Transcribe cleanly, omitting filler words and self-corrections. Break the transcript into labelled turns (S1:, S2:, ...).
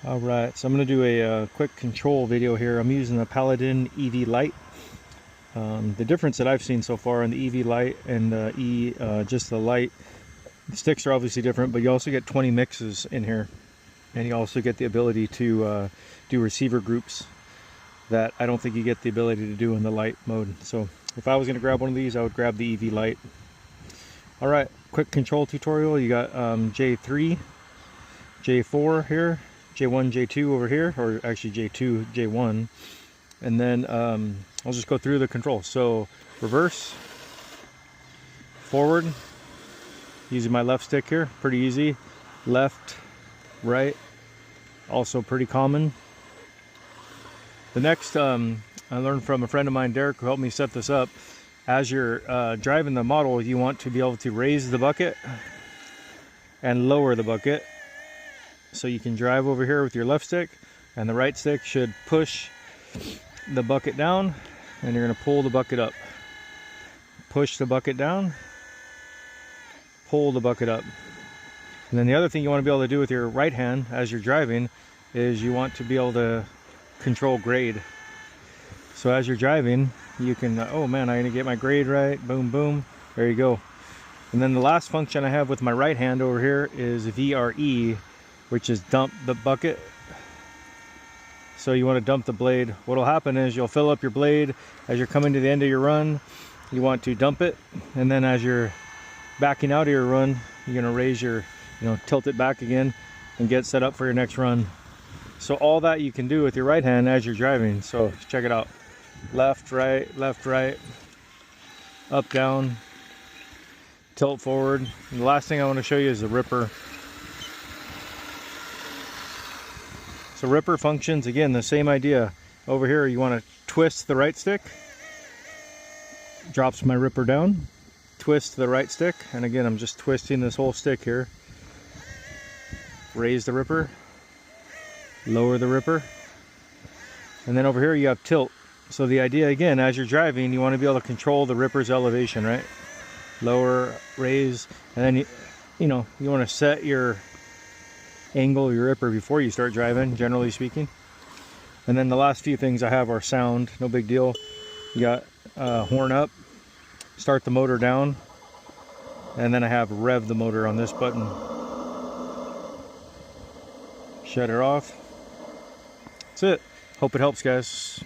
S1: Alright, so I'm going to do a quick control video here. I'm using the Paladin EV Light. The difference that I've seen so far in the EV Light and the just the Light, the sticks are obviously different, but you also get 20 mixes in here. And you also get the ability to do receiver groups that I don't think you get the ability to do in the Light mode. So if I was going to grab one of these, I would grab the EV Light. Alright, quick control tutorial. You got J3, J4 here, J1, J2 over here, or actually J2, J1, and then I'll just go through the controls. So reverse, forward, using my left stick here, pretty easy. Left, right, also pretty common. The next, I learned from a friend of mine, Derek, who helped me set this up. As you're driving the model, you want to be able to raise the bucket and lower the bucket. So you can drive over here with your left stick, and the right stick should push the bucket down, and you're going to pull the bucket up. Push the bucket down, pull the bucket up. And then the other thing you want to be able to do with your right hand as you're driving is you want to be able to control grade. So as you're driving, you can, oh man, I'm going to get my grade right, boom, boom, there you go. And then the last function I have with my right hand over here is VRE, which is dump the bucket. So you want to dump the blade. What will happen is you'll fill up your blade as you're coming to the end of your run. You want to dump it, and then as you're backing out of your run, you're going to raise your, tilt it back again and get set up for your next run. So all that you can do with your right hand as you're driving. So check it out. Left, right, up, down, tilt forward. And the last thing I want to show you is the ripper. So ripper functions, again, the same idea. Over here you want to twist the right stick, drops my ripper down, twist the right stick, and again I'm just twisting this whole stick here. Raise the ripper, lower the ripper, and then over here you have tilt. So the idea, again, as you're driving, you want to be able to control the ripper's elevation, right? Lower, raise, and then you want to set your angle of your ripper before you start driving, generally speaking. And then the last few things I have are sound, no big deal. You got horn up, start the motor down, and then I have rev the motor on this button. Shut her off. That's it. Hope it helps, guys.